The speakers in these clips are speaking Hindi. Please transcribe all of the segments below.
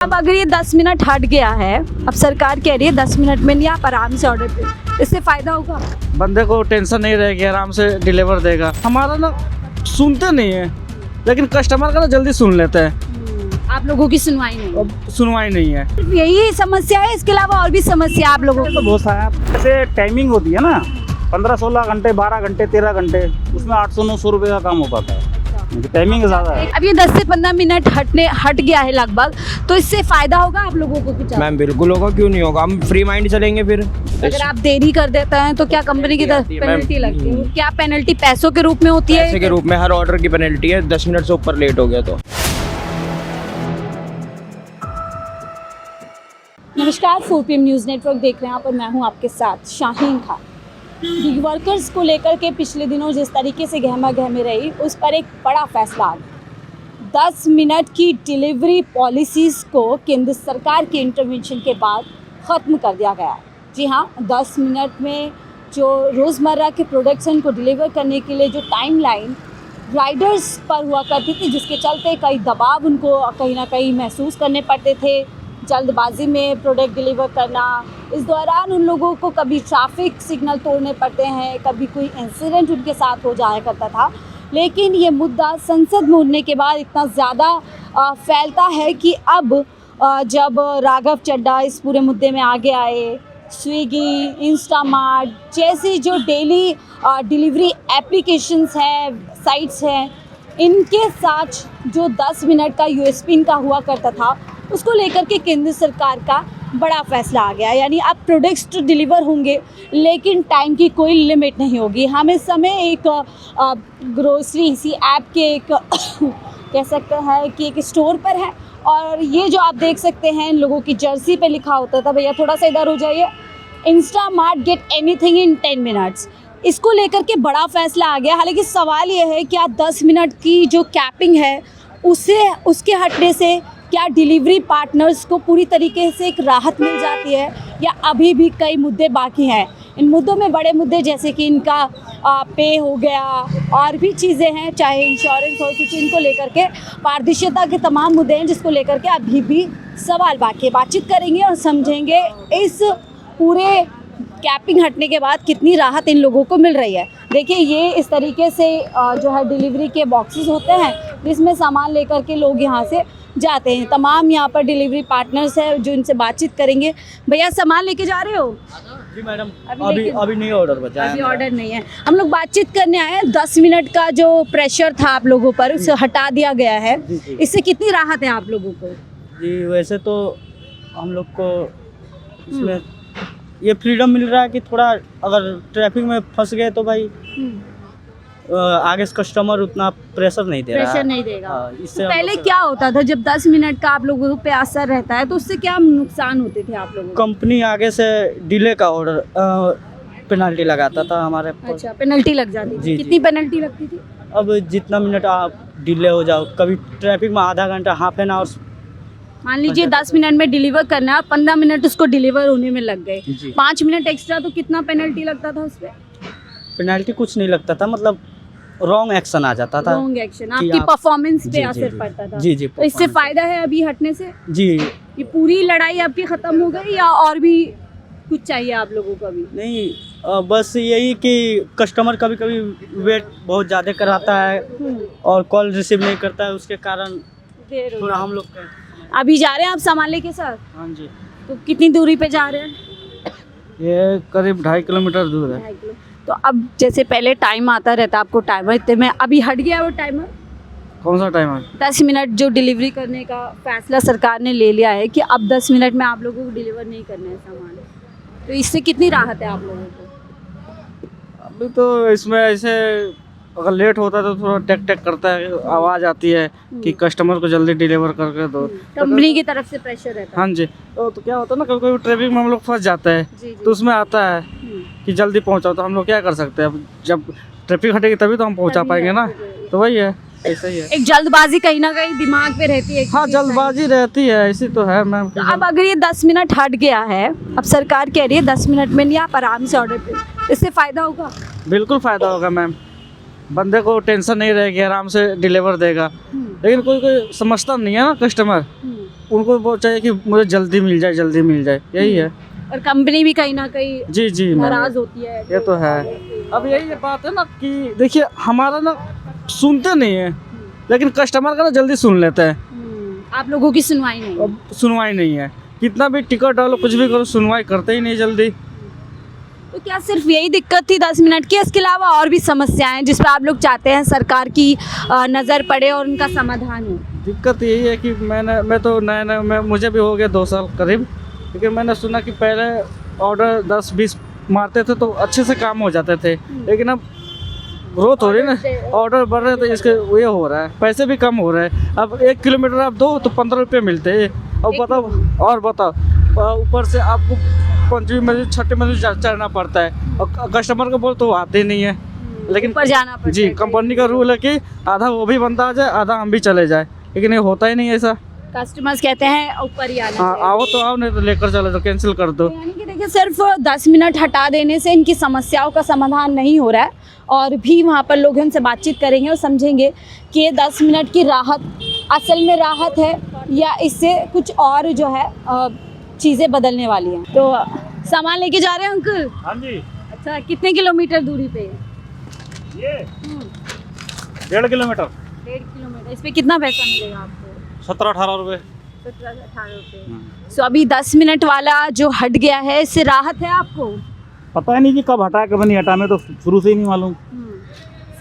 अब अगर ये 10 मिनट हट गया है, अब सरकार कह रही है 10 मिनट में नहीं, आप आराम से ऑर्डर पे, इससे फायदा होगा? बंदे को टेंशन नहीं रहेगी, आराम से डिलीवर देगा। हमारा ना सुनते नहीं है, लेकिन कस्टमर का ना जल्दी सुन लेते हैं। आप लोगों की सुनवाई नहीं है। अब सुनवाई नहीं है। यही समस्या है, इसके अलावा और भी समस्या आप लोगों तो को? बहुत सारा जैसे टाइमिंग होती है ना, 15-16 घंटे, 12 घंटे, 13 घंटे, उसमें 800-900 रुपये का काम हो पाता है। टाइमिंग ज़्यादा है। अब ये 10 से 15 मिनट हट गया है लगभग, तो इससे फायदा होगा आप लोगों को कुछ? मैम बिल्कुल होगा, क्यों नहीं होगा। हम फ्री माइंड चलेंगे फिर। अगर आप देरी कर देते हैं तो क्या कंपनी की तरफ पेनल्टी लगती है? क्या पेनल्टी पैसों के रूप में होती है? पैसे के रूप में हर ऑर्डर की पेनल्टी है, 10 मिनट से ऊपर लेट हो गया तो। नमस्कार, 4PM न्यूज़ नेटवर्क देख रहे हैं आप और मैं हूं आपके साथ शाहीन खान। गिग वर्कर्स को लेकर के पिछले दिनों जिस तरीके से गहमा गहमी रही, उस पर एक बड़ा फैसला आ गया। 10 मिनट की डिलीवरी पॉलिसीज़ को केंद्र सरकार के इंटरवेंशन के बाद ख़त्म कर दिया गया है। जी हाँ, 10 मिनट में जो रोज़मर्रा के प्रोडक्ट्स हैं उनको डिलीवर करने के लिए जो टाइमलाइन राइडर्स पर हुआ करती थी, जिसके चलते कई दबाव उनको कहीं ना कहीं महसूस करने पड़ते थे, जल्दबाजी में प्रोडक्ट डिलीवर करना। इस दौरान उन लोगों को कभी ट्रैफिक सिग्नल तोड़ने पड़ते हैं, कभी कोई इंसिडेंट उनके साथ हो जाया करता था। लेकिन ये मुद्दा संसद में उठने के बाद इतना ज़्यादा फैलता है कि अब जब राघव चड्ढा इस पूरे मुद्दे में आगे आए, स्विगी, इंस्टामार्ट जैसी जो डेली डिलीवरी एप्लीकेशंस हैं, साइट्स हैं, इनके साथ जो 10 मिनट का यूएसपी इनका हुआ करता था, उसको लेकर के केंद्र सरकार का बड़ा फैसला आ गया। यानी अब प्रोडक्ट्स तो डिलीवर होंगे, लेकिन टाइम की कोई लिमिट नहीं होगी। हम इस समय एक ग्रोसरी इसी ऐप के एक कह सकते हैं कि एक स्टोर पर है, और ये जो आप देख सकते हैं इन लोगों की जर्सी पे लिखा होता था, भैया थोड़ा सा इधर हो जाइए, Instamart get anything in 10 minutes. इसको लेकर के बड़ा फैसला आ गया। हालांकि सवाल ये है, क्या 10 मिनट की जो कैपिंग है उसके हटने से क्या डिलीवरी पार्टनर्स को पूरी तरीके से एक राहत मिल जाती है, या अभी भी कई मुद्दे बाकी हैं? इन मुद्दों में बड़े मुद्दे जैसे कि इनका पे हो गया, और भी चीज़ें हैं, चाहे इंश्योरेंस हो, कुछ इनको लेकर के पारदर्शिता के तमाम मुद्दे हैं जिसको लेकर के अभी भी सवाल बाकी है। बातचीत करेंगे और समझेंगे इस पूरे कैपिंग हटने के बाद कितनी राहत इन लोगों को मिल रही है। देखिए, ये इस तरीके से जो है डिलीवरी के बॉक्सेस होते हैं जिसमें सामान लेकर के लोग यहाँ से जाते हैं। तमाम यहाँ पर डिलीवरी पार्टनर्स हैं जो इनसे बातचीत करेंगे। भैया सामान लेके जा रहे हो? जी मैडम, अभी नहीं ऑर्डर बचा है। अभी ऑर्डर नहीं है। हम लोग बातचीत करने आए हैं। 10 मिनट का जो प्रेशर था आप लोगों पर, उसे हटा दिया गया है। इससे कितनी राहत है आप लोगों को? जी वैसे तो हम लोग को इसमें ये फ्रीडम मिल रहा है कि थोड़ा अगर ट्रैफिक में फंस गए तो भाई आगे से कस्टमर उतना प्रेशर नहीं दे रहा है। प्रेशर नहीं देगा। हाँ, इससे तो पहले क्या होता था जब 10 मिनट का आप लोगों पे असर रहता है, तो उससे क्या नुकसान होते थे आप लोगों को? कंपनी आगे से डिले का ऑर्डर पेनल्टी लगाता था हमारे पर। अच्छा, पेनल्टी लग जाती थी। जी, कितनी पेनल्टी लगती थी? अब जितना मिनट आप डिले हो जाओ, कभी ट्रैफिक में आधा घंटा, हाफ एन आवर। मान लीजिए 10 मिनट में डिलीवर करना है, 15 मिनट उसको डिलीवर होने में लग गए, जी। 5 मिनट एक्स्ट्रा, तो कितना पेनल्टी लगता था उस पर? पेनल्टी कुछ नहीं लगता था, मतलब रॉन्ग एक्शन आ जाता था। रॉन्ग एक्शन, कि आपकी आप- परफॉर्मेंस पे जी, असर जी, पड़ता था। जी, जी, तो इससे performance। फायदा है अभी हटने से? जी ये पूरी लड़ाई आपकी खत्म हो गई, या और भी कुछ चाहिए आप लोगों को अभी? नहीं, बस यही कि कस्टमर कभी कभी वेट बहुत ज़्यादा कराता है और कॉल रिसीव नहीं करता है, उसके कारण देर हो थोड़ा गई। हम लोग का। अभी जा रहे हैं आप सामान लेके सर? हाँ जी, तो कितनी दूरी पे जा रहे हैं? ये करीब 2.5 किलोमीटर दूर है। 2.5 किलो। तो अब जैसे पहले टाइम आता रहता आपको, टाइमर इतने में, अभी हट गया वो टाइमर? कौन सा टाइम है? 10 मिनट जो डिलीवरी करने का फैसला सरकार ने ले लिया है कि अब 10 मिनट में आप लोगों को डिलीवर नहीं करना है सामान, तो इससे कितनी राहत है आप लोगों को? अभी तो इसमें ऐसे अगर लेट होता है तो थोड़ा टेक टेक करता है, आवाज़ आती है कि कस्टमर को जल्दी डिलीवर करके दो। कंपनी की तरफ से प्रेशर रहता है। हाँ जी, तो क्या होता है ना, कभी कभी ट्रैफिक में हम लोग फंस जाते हैं, जी, जी। तो उसमें आता है कि जल्दी पहुंचाओ, तो हम लोग क्या कर सकते हैं? अब जब ट्रैफिक हटेगी तभी तो हम पहुंचा पाएंगे ना, तो वही है, ऐसा ही है। एक जल्दबाजी कहीं ना कहीं दिमाग पे रहती है। हाँ, जल्दबाजी रहती है, ऐसी तो है मैम। तो अब अगर ये 10 मिनट हट गया है, अब सरकार कह रही है 10 मिनट में नहीं, आप आराम से ऑर्डर पे, इससे फायदा होगा? बिल्कुल फ़ायदा होगा मैम। बंदे को टेंशन नहीं रहेगी, आराम से डिलीवर देगा। लेकिन कोई कोई समझता नहीं है ना कस्टमर, उनको वो चाहिए कि मुझे जल्दी मिल जाए, जल्दी मिल जाए, यही है। और कंपनी भी कहीं ना कहीं जी जी मैम, नाराज होती है। ये तो है। अब यही बात है ना कि देखिए हमारा ना सुनते नहीं है, लेकिन कस्टमर का ना जल्दी सुन लेते हैं। आप लोगों की सुनवाई नहीं है। अब सुनवाई नहीं है, कितना भी टिकट डालो, कुछ भी करो, सुनवाई करते ही नहीं जल्दी। तो क्या सिर्फ यही दिक्कत थी 10 मिनट की? इसके अलावा और भी समस्याएं हैं जिस पर आप लोग चाहते हैं सरकार की नज़र पड़े और उनका समाधान हो? दिक्कत यही है कि मैं तो नया मुझे भी हो गया 2 साल करीब, लेकिन मैंने सुना कि पहले ऑर्डर 10-20 मारते थे तो अच्छे से काम हो जाते थे, लेकिन अब ग्रोथ हो रही है ना, ऑर्डर बढ़ रहे, तो इसके ये हो रहा है, पैसे भी कम हो रहे हैं। अब 1 किलोमीटर आप दो तो 15 रुपये मिलते हैं। अब बताओ, और बताओ, ऊपर से आपको 5वीं मंजिल 6ठी मंजिल चढ़ना पड़ता है, और कस्टमर को बोल तो आते नहीं है। लेकिन ऊपर जाना पड़ता जी, है। कंपनी का रूल है कि आधा वो भी बंदा आ जाए, आधा हम भी चले जाए, लेकिन ये होता ही नहीं ऐसा। कस्टमर्स कहते हैं ऊपर ही आना हाँ, चाहिए। आओ तो आओ, नहीं तो लेकर चले तो कैंसिल कर दो। यानी कि देखिए सिर्फ 10 मिनट हटा देने से इनकी समस्याओं का समाधान नहीं हो रहा है, और भी वहाँ पर लोग उनसे बातचीत करेंगे और समझेंगे कि ये 10 मिनट की राहत असल में राहत है या इससे कुछ और जो है चीज़ें बदलने वाली हैं। तो सामान लेके जा रहे हैं अंकल? हाँ जी, अच्छा, कितने किलोमीटर दूरी पे? ये 1.5 किलोमीटर, 1.5 किलोमीटर। इस पे कितना पैसा मिलेगा आपको? 17-18 रुपये। 17-18 रुपये। सो अभी 10 मिनट वाला जो हट गया है, इससे राहत है आपको? पता ही नहीं कि कब हटा कब नहीं हटा, मैं तो शुरू से ही नहीं मालूम।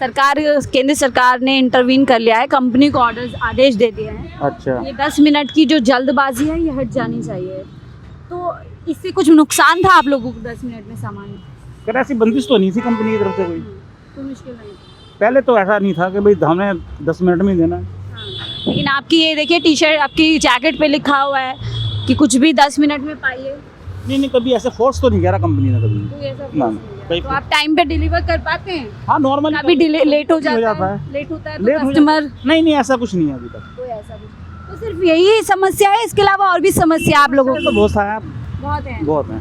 सरकार, केंद्र सरकार ने इंटरवीन कर लिया है, कंपनी को आदेश दे दिए हैं। अच्छा, ये 10 मिनट की जो जल्दबाजी है ये हट जानी चाहिए। तो इससे कुछ नुकसान था आप लोगों को 10 मिनट में सामान? कर ऐसी बंदिश तो नहीं थी कंपनी की तरफ से कोई। कोई मुश्किल नहीं। पहले तो ऐसा नहीं था कि भाई हमें 10 मिनट में ही देना है। हाँ। लेकिन आपकी ये देखिए टी शर्ट, आपकी जैकेट पे लिखा हुआ है कि कुछ भी 10 मिनट में पाइए। नहीं, कभी ऐसे फोर्स तो नहीं किया कंपनी ने कभी। कोई ऐसा ना, force नहीं है। कहीं तो आप टाइम पे डिलीवर कर पाते हैं? हाँ, नॉर्मल कभी लेट हो हो जाता जाता है। है, लेट होता है तो लेट हो कस्टमर? नहीं, ऐसा कुछ नहीं है अभी तक। कोई ऐसा कुछ? तो सिर्फ यही समस्या है, इसके अलावा और भी समस्या आप लोगों तो को? बहुत सारा बहुत है। बहुत है,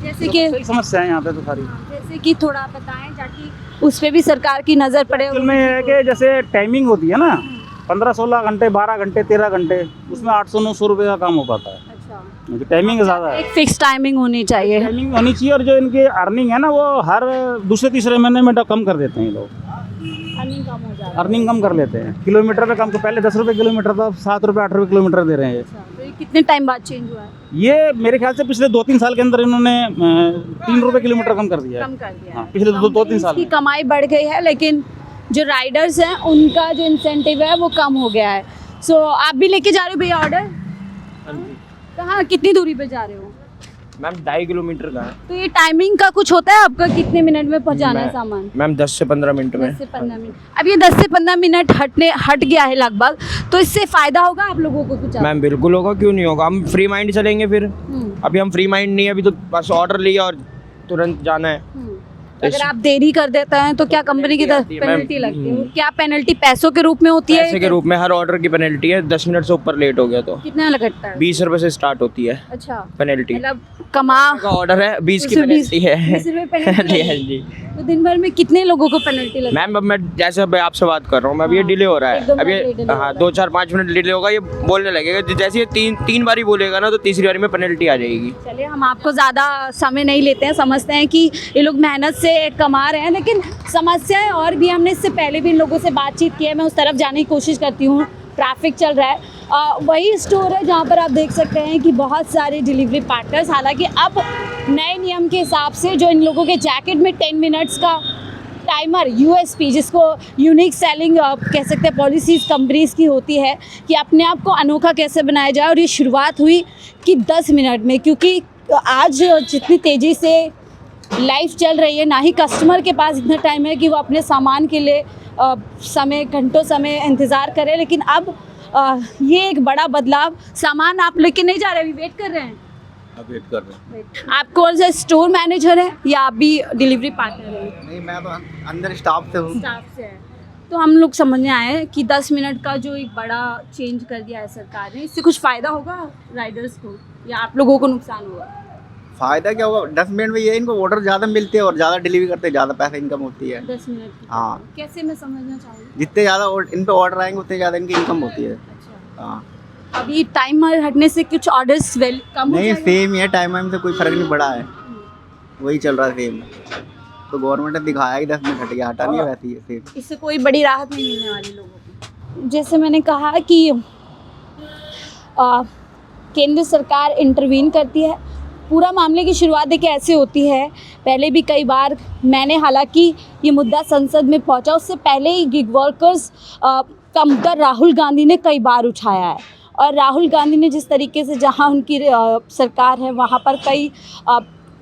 जैसे कि सही समस्या है यहाँ पे तो सारी। जैसे कि थोड़ा बताएं ताकि उस पे भी सरकार की नज़र पड़े। एक्चुअल में ये है कि जैसे टाइमिंग होती है ना, 15-16 घंटे, 12 घंटे, 13 घंटे, उसमें 800-900 रुपये का काम हो पाता है। अच्छा, टाइमिंग ज़्यादा है। एक फिक्स टाइमिंग होनी चाहिए। टाइमिंग होनी चाहिए, और जो इनकी अर्निंग है ना वो हर दूसरे-तीसरे महीने में कम कर देते हैं ये लोग। अर्निंग कम हो जाए। अर्निंग कम कर लेते हैं, किलोमीटर पे कम। पहले 10 रुपये किलोमीटर था, अब 7 रुपये 8 रुपये किलोमीटर दे रहे हैं ये। तो ये कितने टाइम बाद चेंज हुआ है? ये मेरे ख्याल से पिछले 2-3 साल के अंदर इन्होंने 3 रुपये किलोमीटर कम कर दिया है। कम कर दिया हाँ, है। पिछले 2-3 साल की में। कमाई बढ़ गई है, लेकिन जो राइडर्स हैं उनका जो इंसेंटिव है वो कम हो गया है। सो आप भी लेके जा रहे हो भैया ऑर्डर? कहाँ, कितनी दूरी पे जा रहे हो? मैम 2.5 किलोमीटर का है। तो ये टाइमिंग का कुछ होता है आपका, कितने मिनट में पहुंचाना है मैं- सामान? मैम 10 से 15 मिनट में। 10 से 15 मिनट। अब ये 10 से 15 मिनट हट गया है लगभग, तो इससे फायदा होगा आप लोगों को कुछ? मैम बिल्कुल होगा, क्यों नहीं होगा, हम फ्री माइंड चलेंगे फिर। अभी हम फ्री माइंड नहीं है, अभी तो बस ऑर्डर लिया और तुरंत जाना है। अगर आप देरी कर देते हैं तो क्या कंपनी की तरफ आती है, मैम। पेनल्टी लगती है? क्या पेनल्टी पैसों के रूप में होती है? पैसे के रूप में हर ऑर्डर की पेनल्टी है, 10 मिनट से ऊपर लेट हो गया तो कितना लगता है? 20 रुपये से स्टार्ट होती है अच्छा, पेनल्टी। मतलब कमा का ऑर्डर है 20 की उसमें 20 पेनल्टी है। 20 रुपये पेनल्टी जी हाँ लगेगी। जी। तो दिन भर में कितने लोगों को पेनल्टी लगती है? मैम अब मैं जैसे अब आपसे बात कर रहा हूँ, मैं अब ये हाँ, डिले हो रहा 1-2 है, अब मिनट delay ये हो हाँ रहा है। 2-4-5 मिनट डिले होगा, ये बोलने लगेगा। जैसे ये तीन बारी बोलेगा ना तो तीसरी बारी में पेनल्टी आ जाएगी। चलिए, हम आपको ज़्यादा समय नहीं लेते हैं, समझते हैं कि ये लोग मेहनत से कमा रहे हैं, लेकिन समस्याएं और भी। हमने इससे पहले भी इन लोगों से बातचीत की है, मैं उस तरफ जाने की कोशिश करती हूँ। ट्रैफिक चल रहा है, वही स्टोर है जहाँ पर आप देख सकते हैं कि बहुत सारे डिलीवरी पार्टनर्स, हालांकि अब नए नियम के हिसाब से जो इन लोगों के जैकेट में 10 मिनट्स का टाइमर, यूएसपी, जिसको यूनिक सेलिंग कह सकते हैं, पॉलिसीज़ कंपनीज़ की होती है कि अपने आप को अनोखा कैसे बनाया जाए। और ये शुरुआत हुई कि 10 मिनट में, क्योंकि आज जितनी तेज़ी से लाइफ चल रही है, ना ही कस्टमर के पास इतना टाइम है कि वो अपने सामान के लिए घंटों समय इंतज़ार करे। लेकिन अब ये एक बड़ा बदलाव। सामान आप लेके नहीं जा रहे, अभी वेट कर रहे हैं? वेट कर रहे हैं। आप कौन सा स्टोर मैनेजर हैं या आप भी डिलीवरी पार्टनर हैं? नहीं, मैं तो अंदर स्टाफ से हूँ। स्टाफ से है। तो हम लोग समझने आए हैं कि 10 मिनट का जो एक बड़ा चेंज कर दिया है सरकार ने, इससे कुछ फ़ायदा होगा राइडर्स को या आप लोगों को नुकसान होगा? फ़ायदा क्या होगा, 10 मिनट में ये इनको ऑर्डर ज़्यादा मिलते हैं और ज़्यादा डिलीवरी करते हैं, ज़्यादा पैसा इनकम होती है। 10 मिनट की। हाँ। कैसे मैं समझना चाहूँगी? जितने ज़्यादा इन पे ऑर्डर आएंगे उतने ज़्यादा इनकी इनकम होती है। अच्छा। हाँ, अभी टाइमर हटने से कुछ ऑर्डर्स कम हो नहीं जाएगा? सेम ही है, टाइम वाइम से कोई फ़र्क नहीं पड़ा है, वही चल रहा है सेम। तो गवर्नमेंट ने दिखाया कि 10 मिनट हट गया, हटा नहीं है, वैसे ही है सेम। इससे कोई बड़ी राहत नहीं मिलने वाली लोगों को। जैसे मैंने कहा कि केंद्र सरकार इंटरवीन करती है। पूरा मामले की शुरुआत देखिए ऐसे होती है, पहले भी कई बार मैंने, हालांकि ये मुद्दा संसद में पहुंचा उससे पहले ही गिग वर्कर्स का मुद्दा राहुल गांधी ने कई बार उठाया है। और राहुल गांधी ने जिस तरीके से, जहां उनकी सरकार है वहां पर कई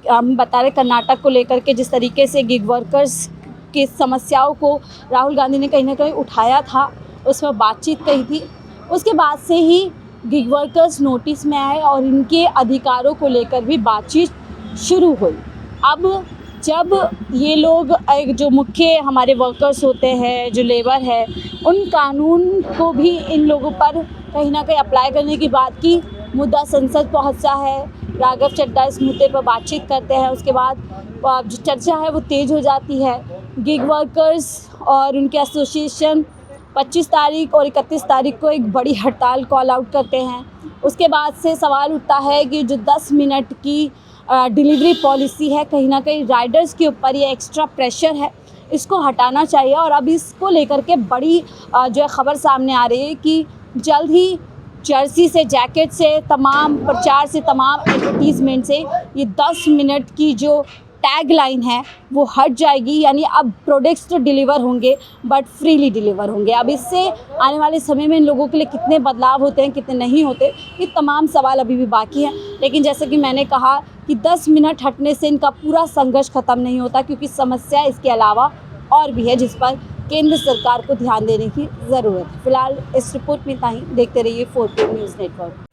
हम बता रहे कर्नाटक को लेकर के जिस तरीके से गिग वर्कर्स की समस्याओं को राहुल गांधी ने कहीं ना कहीं उठाया था, उसमें बातचीत कही थी। उसके बाद से ही गिग वर्कर्स नोटिस में आए और इनके अधिकारों को लेकर भी बातचीत शुरू हुई। अब जब ये लोग जो मुख्य हमारे वर्कर्स होते हैं, जो लेबर है, उन कानून को भी इन लोगों पर कहीं ना कहीं अप्लाई करने की बात की, मुद्दा संसद पहुंचा है, राघव चड्ढा इस मुद्दे पर बातचीत करते हैं। उसके बाद जो चर्चा है वो तेज़ हो जाती है। गिग वर्कर्स और उनके एसोसिएशन 25 तारीख और 31 तारीख को एक बड़ी हड़ताल कॉल आउट करते हैं। उसके बाद से सवाल उठता है कि जो 10 मिनट की डिलीवरी पॉलिसी है, कहीं ना कहीं राइडर्स के ऊपर ये एक्स्ट्रा प्रेशर है, इसको हटाना चाहिए। और अब इसको लेकर के बड़ी जो है ख़बर सामने आ रही है कि जल्द ही जर्सी से, जैकेट से, तमाम प्रचार से, तमाम एडवर्टीज़मेंट से ये 10 मिनट की जो टैग लाइन है वो हट जाएगी। यानी अब प्रोडक्ट्स तो डिलीवर होंगे बट फ्रीली डिलीवर होंगे। अब इससे आने वाले समय में इन लोगों के लिए कितने बदलाव होते हैं, कितने नहीं होते, ये तमाम सवाल अभी भी बाकी हैं। लेकिन जैसे कि मैंने कहा कि 10 मिनट हटने से इनका पूरा संघर्ष ख़त्म नहीं होता, क्योंकि समस्या इसके अलावा और भी है जिस पर केंद्र सरकार को ध्यान देने की ज़रूरत है। फिलहाल इस रिपोर्ट में इतना ही। देखते रहिए 4PM न्यूज़ नेटवर्क।